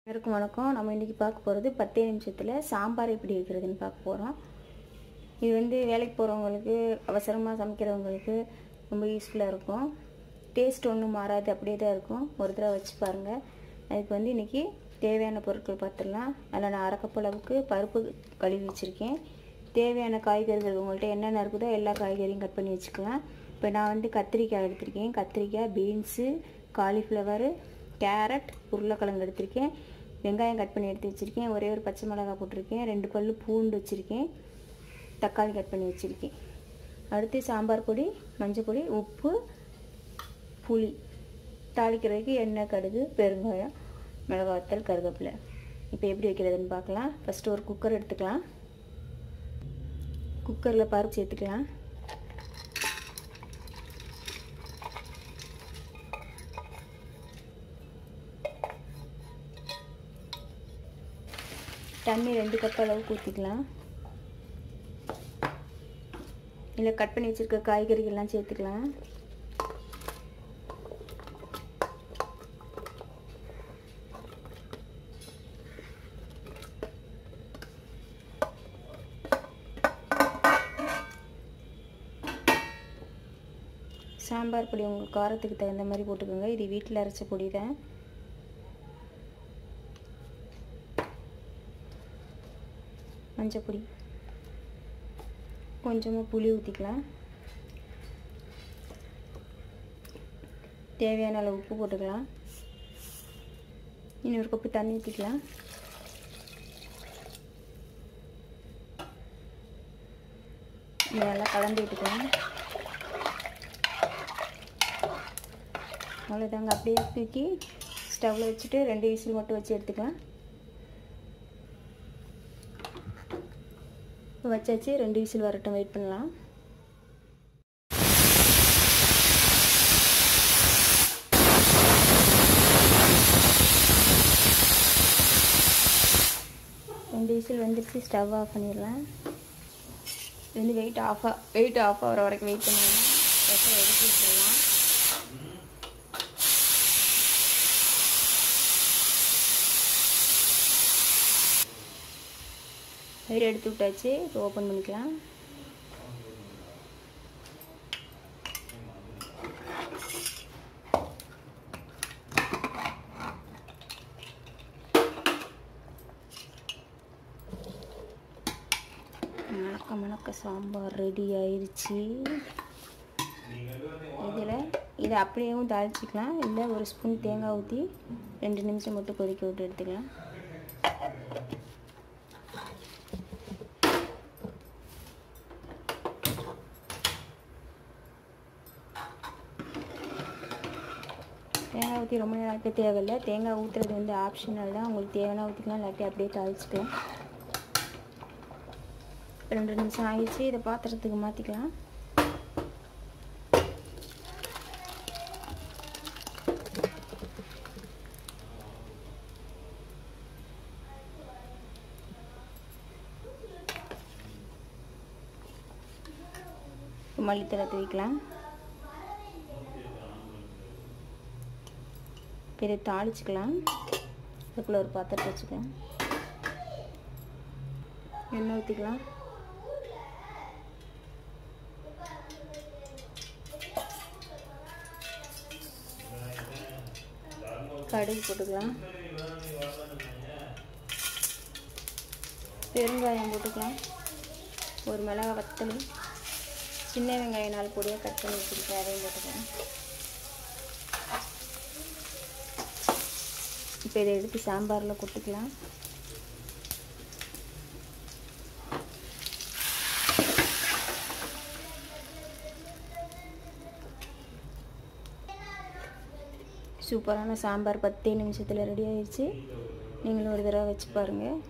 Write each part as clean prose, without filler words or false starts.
எல்லாருக்கும் வணக்கம். நம்ம இன்றைக்கி பார்க்க போகிறது 10 நிமிஷத்தில் சாம்பார் எப்படி வைக்கிறதுன்னு பார்க்க போகிறோம். இது வேலைக்கு போகிறவங்களுக்கு, அவசரமாக சமைக்கிறவங்களுக்கு ரொம்ப யூஸ்ஃபுல்லாக இருக்கும். டேஸ்ட் ஒன்றும் மாறாது, அப்படியே தான் இருக்கும். ஒரு தடவை வச்சு பாருங்கள். அதுக்கு இன்றைக்கி தேவையான பொருட்கள் பார்த்துடலாம். அதில் நான் 1/2 கப் அளவுக்கு பருப்பு கழுவி வச்சுருக்கேன். தேவையான காய்கறிகள் உங்கள்கிட்ட என்னென்ன இருக்குதோ எல்லா காய்கறியும் கட் பண்ணி வச்சுக்கலாம். இப்போ நான் கத்திரிக்காய் எடுத்திருக்கேன். கத்திரிக்காய், பீன்ஸு, காலிஃப்ளவரு, கேரட், உருளைக்கிழங்கு எடுத்திருக்கேன். வெங்காயம் கட் பண்ணி எடுத்து வச்சுருக்கேன். ஒரே ஒரு பச்சை மிளகாய் போட்டிருக்கேன். 2 பல்லு பூண்டு வச்சுருக்கேன். தக்காளி கட் பண்ணி வச்சுருக்கேன். அடுத்து சாம்பார் பொடி, மஞ்சள் பொடி, உப்பு, புளி, தாளிக்கிறதுக்கு எண்ணெய், கடுகு, பெருங்காயம், மிளகாய் வத்தல், கருவேப்பிலை. இப்போ எப்படி வைக்கிறதுன்னு பார்க்கலாம். ஃபஸ்ட்டு ஒரு குக்கர் எடுத்துக்கலாம். குக்கரில் பருப்பு சேர்த்துக்கலாம். தண்ணி 2 கப் அளவுக்கு ஊற்றிக்கலாம். இல்லை கட் பண்ணி வச்சுருக்க காய்கறிகள்லாம் சேர்த்துக்கலாம். சாம்பார் பொடி உங்கள் காரத்துக்கு தகுந்த மாதிரி போட்டுக்கோங்க. இது வீட்டில் அரைச்ச பொடி தான். மஞ்சள் பொடி, கொஞ்சமாக புளி ஊற்றிக்கலாம். தேவையான அளவு உப்பு போட்டுக்கலாம். இன்னொரு கப்பு தண்ணி ஊற்றிக்கலாம். நல்லா கலந்து விட்டுக்கலாம். அவ்வளோதாங்க. அப்படியே தூக்கி ஸ்டவ்வில் வச்சுட்டு 2 விசில் மட்டும் வச்சு எடுத்துக்கலாம். வச்சாச்சு. 2 விசில் வரட்டும், வெயிட் பண்ணலாம். ரெண்டு விசில் வந்துருச்சு. ஸ்டவ் ஆஃப் பண்ணிடலாம். வெயிட் ஆஃப் ஆகிற வரைக்கும் வெயிட் பண்ணிடலாம். எடுத்து வச்சிடலாம். வெயிட் எடுத்து விட்டாச்சு. இப்போ ஓப்பன் பண்ணிக்கலாம். மணக்க சாம்பார் ரெடி ஆயிடுச்சு. இதை அப்படியேவும் தாளிச்சிக்கலாம். இல்லை ஒரு ஸ்பூன் தேங்காய் ஊற்றி 2 நிமிஷம் மட்டும் கொதிக்க விட்டு எடுத்துக்கலாம். தேங்காய் ஊற்றி ரொம்ப நேரம் ஆக்க தேவையில்லை. தேங்காய் ஊற்றுறது ஆப்ஷனல் தான். உங்களுக்கு தேவைன்னா ஊற்றிக்கலாம், இல்லாட்டி அப்படியே தாளிச்சிக்கலாம். 2 நிமிஷம் ஆகிடுச்சு. இதை பாத்திரத்துக்கு மாற்றிக்கலாம். மல்லித்தலை தூவிக்கலாம். இதை தாளிச்சிக்கலாம். அதுக்குள்ளே ஒரு பாத்திரத்தை வச்சுக்கலாம். எண்ணெய் ஊற்றிக்கலாம். கடுகு போட்டுக்கலாம். பெருங்காயம் போட்டுக்கலாம். ஒரு மிளகாய் வத்தல், சின்ன வெங்காயம் 4 பொடியாக கட் பண்ணி வச்சுருக்கேன், அதையும் போட்டுக்கலாம். இப்போ இதை எடுத்து சாம்பாரில் கொட்டிக்கலாம். சூப்பரான சாம்பார் 10 நிமிஷத்தில் ரெடி ஆயிடுச்சு. நீங்களும் ஒரு தடவை வச்சு பாருங்கள்.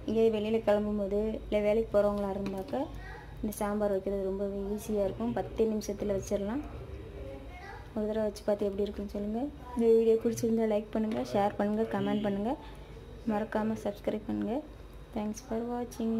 இங்கே வெளியில் கிளம்பும்போது இல்லை வேலைக்கு போகிறவங்களா இருந்தாக்கா இந்த சாம்பார் வைக்கிறது ரொம்ப ஈஸியாக இருக்கும். 10 நிமிஷத்தில் வச்சிடலாம். ஒரு தடவை வச்சு பார்த்து எப்படி இருக்குன்னு சொல்லுங்கள். இந்த வீடியோ பிடிச்சிருந்தால் லைக் பண்ணுங்கள், ஷேர் பண்ணுங்கள், கமெண்ட் பண்ணுங்கள். மறக்காமல் சப்ஸ்கிரைப் பண்ணுங்கள். தேங்க்ஸ் ஃபார் வாட்சிங்.